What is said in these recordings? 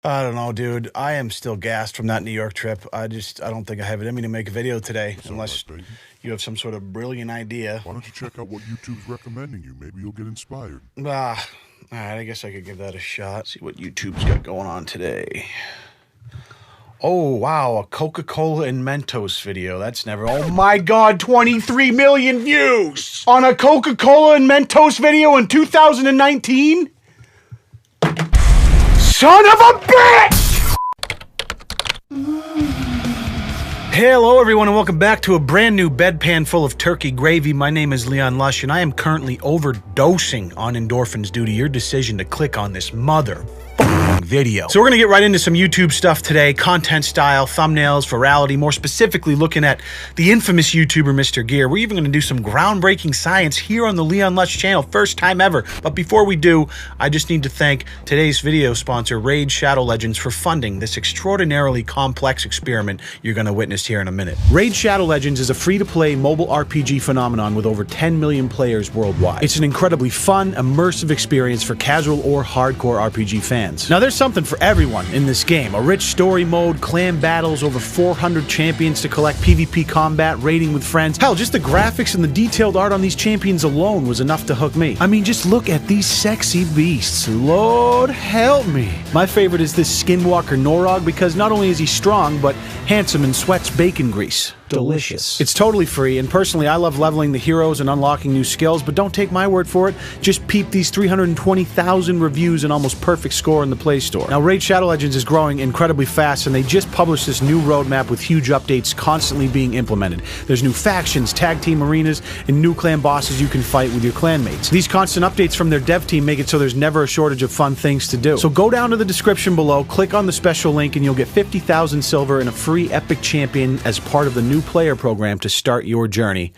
I don't know, dude. I am still gassed from that New York trip. I don't think I have it in me to make a video today, unless you have some sort of brilliant idea. Why don't you check out what YouTube's recommending you? Maybe you'll get inspired. All right, I guess I could give that a shot. See what YouTube's got going on today. Oh, wow, a Coca-Cola and Mentos video. That's never... Oh, my God, 23 million views on a Coca-Cola and Mentos video in 2019? Son of a bitch! Hello, everyone, and welcome back to a brand new bedpan full of turkey gravy. My name is Leon Lush, and I am currently overdosing on endorphins due to your decision to click on this video. So we're gonna get right into some YouTube stuff today, content style, thumbnails, virality, more specifically looking at the infamous YouTuber Mr. Gear. We're even gonna do some groundbreaking science here on the Leon Lush channel, first time ever. But before we do, I just need to thank today's video sponsor, Raid Shadow Legends, for funding this extraordinarily complex experiment you're gonna witness here in a minute. Raid Shadow Legends is a free-to-play mobile RPG phenomenon with over 10 million players worldwide. It's an incredibly fun, immersive experience for casual or hardcore RPG fans. Now, there's something for everyone in this game. A rich story mode, clan battles, over 400 champions to collect, PvP combat, raiding with friends. Hell, just the graphics and the detailed art on these champions alone was enough to hook me. I mean, just look at these sexy beasts. Lord help me. My favorite is this Skinwalker Norog because not only is he strong, but handsome and sweats bacon grease. Delicious. It's totally free, and personally I love leveling the heroes and unlocking new skills, but don't take my word for it. Just peep these 320,000 reviews and almost perfect score in the Play Store. Now, Raid Shadow Legends is growing incredibly fast, and they just published this new roadmap with huge updates constantly being implemented. There's new factions, tag team arenas, and new clan bosses you can fight with your clanmates. These constant updates from their dev team make it so there's never a shortage of fun things to do. So go down to the description below, click on the special link, and you'll get 50,000 silver and a free epic champion as part of the new player program to start your journey.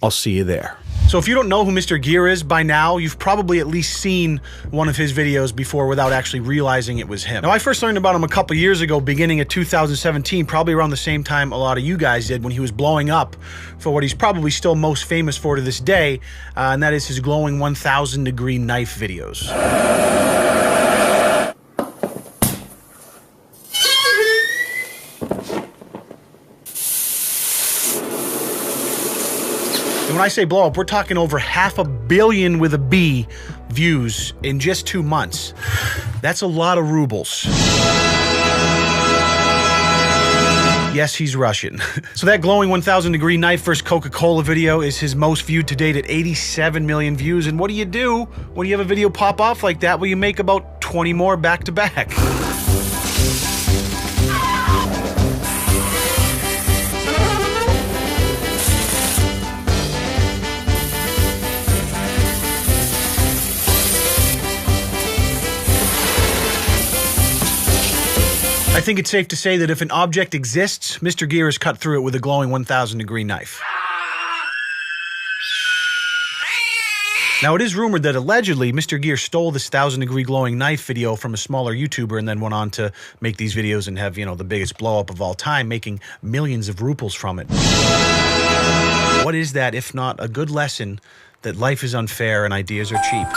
I'll see you there. So if you don't know who Mr. Gear is by now, you've probably at least seen one of his videos before without actually realizing it was him. Now, I first learned about him a couple years ago, beginning of 2017, probably around the same time a lot of you guys did, when he was blowing up for what he's probably still most famous for to this day, and that is his glowing 1,000-degree knife videos. And when I say blow up, we're talking over 500 million with a B views in just 2 months. That's a lot of rubles. Yes, he's Russian. So that glowing 1,000-degree knife versus Coca-Cola video is his most viewed to date at 87 million views. And what do you do when you have a video pop off like that? Well, you make about 20 more back to back. I think it's safe to say that if an object exists, Mr. Gear has cut through it with a glowing 1,000-degree knife. Now, it is rumored that allegedly Mr. Gear stole this 1,000-degree glowing knife video from a smaller YouTuber and then went on to make these videos and have, you know, the biggest blow-up of all time, making millions of rubles from it. What is that if not a good lesson that life is unfair and ideas are cheap?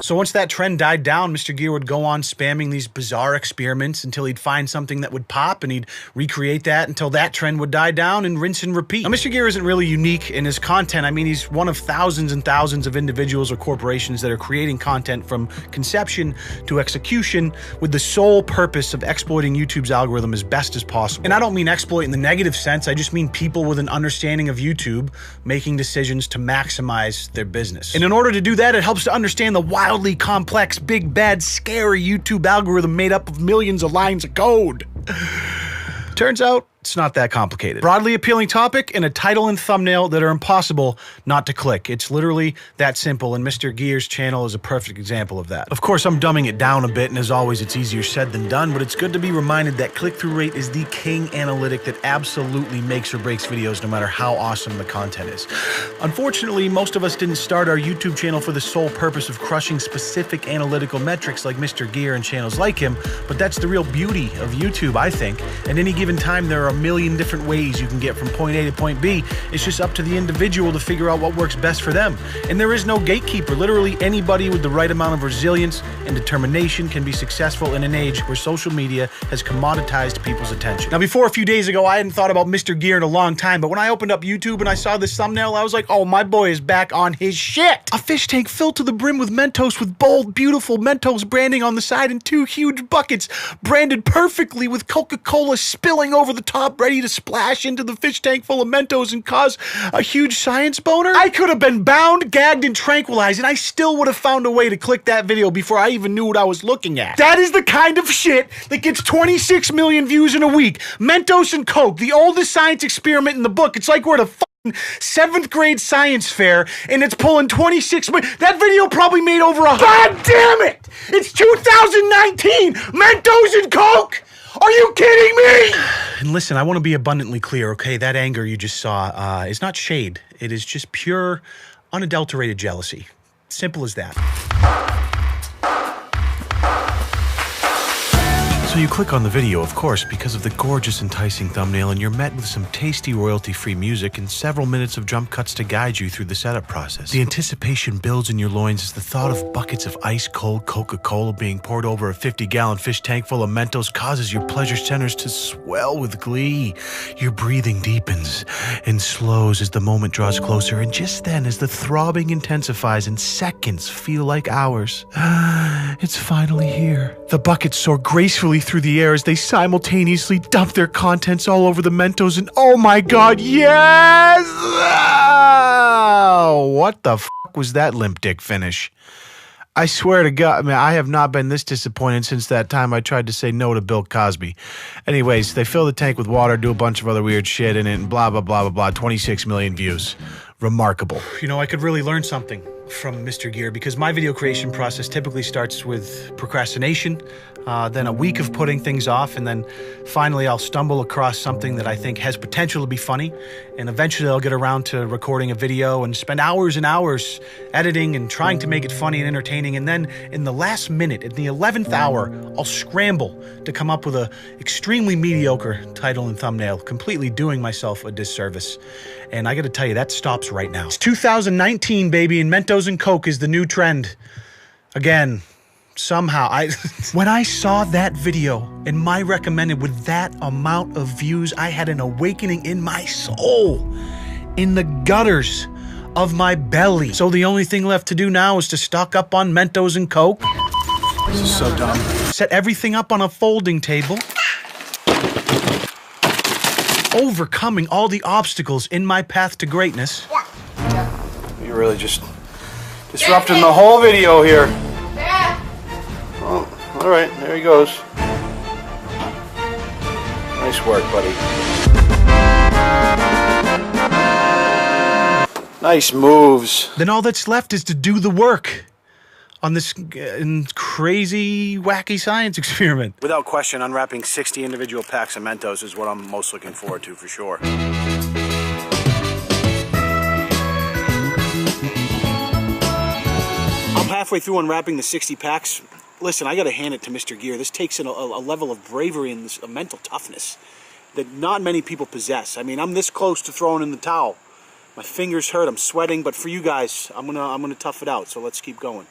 So once that trend died down, Mr. Gear would go on spamming these bizarre experiments until he'd find something that would pop, and he'd recreate that until that trend would die down and rinse and repeat. Now, Mr. Gear isn't really unique in his content. I mean, he's one of thousands and thousands of individuals or corporations that are creating content from conception to execution with the sole purpose of exploiting YouTube's algorithm as best as possible. And I don't mean exploit in the negative sense. I just mean people with an understanding of YouTube making decisions to maximize their business. And in order to do that, it helps to understand the wildly complex, big, bad, scary YouTube algorithm made up of millions of lines of code. Turns out, it's not that complicated. Broadly appealing topic and a title and thumbnail that are impossible not to click. It's literally that simple, and Mr. Gear's channel is a perfect example of that. Of course, I'm dumbing it down a bit, and as always, it's easier said than done, but it's good to be reminded that click-through rate is the king analytic that absolutely makes or breaks videos, no matter how awesome the content is. Unfortunately, most of us didn't start our YouTube channel for the sole purpose of crushing specific analytical metrics like Mr. Gear and channels like him, but that's the real beauty of YouTube, I think. At any given time, there are million different ways you can get from point A to point B. It's just up to the individual to figure out what works best for them. And there is no gatekeeper. Literally anybody with the right amount of resilience and determination can be successful in an age where social media has commoditized people's attention. Now, before a few days ago, I hadn't thought about Mr. Gear in a long time, but when I opened up YouTube and I saw this thumbnail, I was like, oh, my boy is back on his shit. A fish tank filled to the brim with Mentos with bold, beautiful Mentos branding on the side and 2 huge buckets branded perfectly with Coca-Cola spilling over the top, ready to splash into the fish tank full of Mentos and cause a huge science boner. I could have been bound, gagged, and tranquilized, and I still would have found a way to click that video before I even knew what I was looking at. That is the kind of shit that gets 26 million views in a week. Mentos and Coke, the oldest science experiment in the book. It's like we're at a 7th grade science fair and it's pulling 26 million. That video probably made over God damn it! It's 2019! Mentos and Coke! Are you kidding me? And listen, I want to be abundantly clear, okay? That anger you just saw is not shade. It is just pure, unadulterated jealousy. Simple as that. So you click on the video, of course, because of the gorgeous, enticing thumbnail, and you're met with some tasty royalty-free music and several minutes of jump cuts to guide you through the setup process. The anticipation builds in your loins as the thought of buckets of ice-cold Coca-Cola being poured over a 50-gallon fish tank full of Mentos causes your pleasure centers to swell with glee. Your breathing deepens and slows as the moment draws closer, and just then, as the throbbing intensifies and seconds feel like hours, it's finally here. The buckets soar gracefully through the air as they simultaneously dump their contents all over the Mentos, and oh my god, yes! Oh, what the fuck was that limp dick finish? I swear to God, I have not been this disappointed since that time I tried to say no to Bill Cosby. Anyways, they fill the tank with water, do a bunch of other weird shit in it, and blah, blah, blah, blah, blah. 26 million views. Remarkable. You know, I could really learn something from Mr. Gear because my video creation process typically starts with procrastination, then a week of putting things off, and then finally I'll stumble across something that I think has potential to be funny, and eventually I'll get around to recording a video and spend hours and hours editing and trying to make it funny and entertaining, and then in the last minute, in the 11th hour, I'll scramble to come up with a extremely mediocre title and thumbnail, completely doing myself a disservice. And I gotta tell you, that stops right now. It's 2019, baby, and Mentos and Coke is the new trend. Again, somehow, when I saw that video and my recommended with that amount of views, I had an awakening in my soul, in the gutters of my belly. So the only thing left to do now is to stock up on Mentos and Coke. This is so dumb. Set everything up on a folding table. Overcoming all the obstacles in my path to greatness. You're really just disrupting the whole video here. Oh, all right, there he goes. Nice work, buddy. Nice moves. Then all that's left is to do the work on this crazy, wacky science experiment. Without question, unwrapping 60 individual packs of Mentos is what I'm most looking forward to, for sure. I'm halfway through unwrapping the 60 packs. Listen, I gotta hand it to Mr. Gear. This takes in a level of bravery and a mental toughness that not many people possess. I mean, I'm this close to throwing in the towel. My fingers hurt, I'm sweating, but for you guys, I'm gonna tough it out, so let's keep going.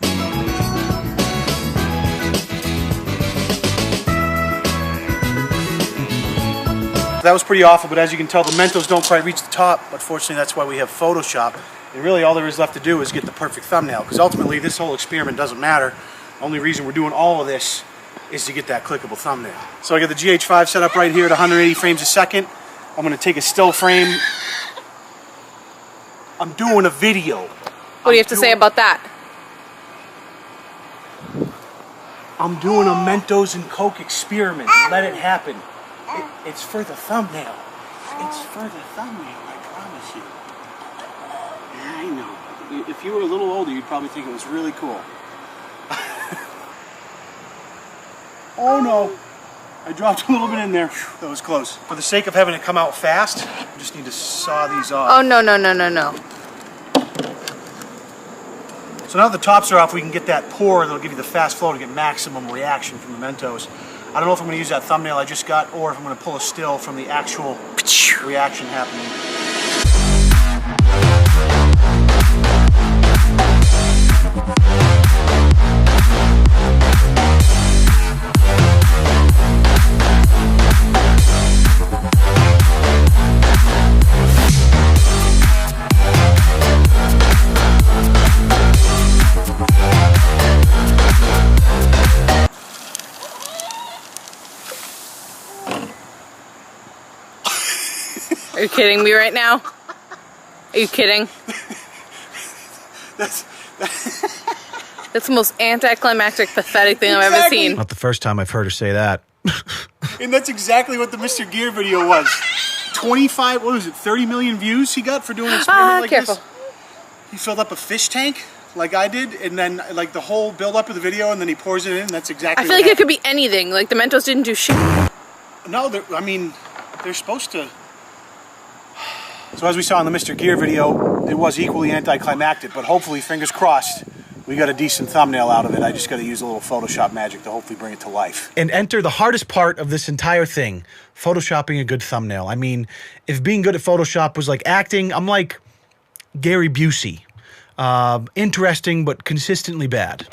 That was pretty awful, but as you can tell, the Mentos don't quite reach the top. Unfortunately, that's why we have Photoshop. And really, all there is left to do is get the perfect thumbnail, because ultimately, this whole experiment doesn't matter. The only reason we're doing all of this is to get that clickable thumbnail. So I got the GH5 set up right here at 180 frames a second. I'm going to take a still frame. I'm doing a video. What do you have to say about that? I'm doing a Mentos and Coke experiment. Let it happen. It's for the thumbnail. It's for the thumbnail, I promise you. I know. If you were a little older, you'd probably think it was really cool. Oh no. I dropped a little bit in there. That was close. For the sake of having it come out fast, I just need to saw these off. Oh, no, no, no, no, no. So now that the tops are off, we can get that pour that'll give you the fast flow to get maximum reaction from the Mentos. I don't know if I'm going to use that thumbnail I just got or if I'm going to pull a still from the actual reaction happening. Are you kidding me right now? Are you kidding? That's the most anticlimactic, pathetic thing I've ever seen. Not the first time I've heard her say that. And that's exactly what the Mr. Gear video was. 25, what was it, 30 million views he got for doing an experiment like careful. this? He filled up a fish tank like I did, and then like the whole build up of the video, and then he pours it in, and that's exactly I feel like it could be anything. Like the Mentos didn't do shit. No, I mean, they're supposed to. So as we saw in the Mr. Gear video, it was equally anticlimactic, but hopefully, fingers crossed, we got a decent thumbnail out of it. I just got to use a little Photoshop magic to hopefully bring it to life. And enter the hardest part of this entire thing, Photoshopping a good thumbnail. I mean, if being good at Photoshop was like acting, I'm like Gary Busey. Interesting, but consistently bad.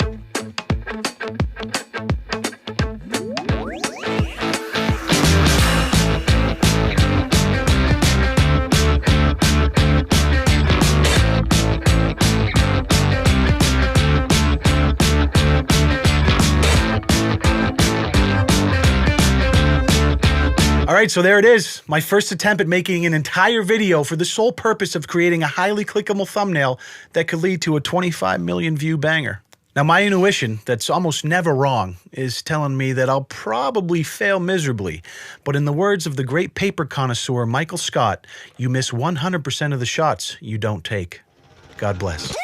All right, so there it is. My first attempt at making an entire video for the sole purpose of creating a highly clickable thumbnail that could lead to a 25 million view banger. Now, my intuition, that's almost never wrong, is telling me that I'll probably fail miserably. But in the words of the great paper connoisseur Michael Scott, you miss 100% of the shots you don't take. God bless.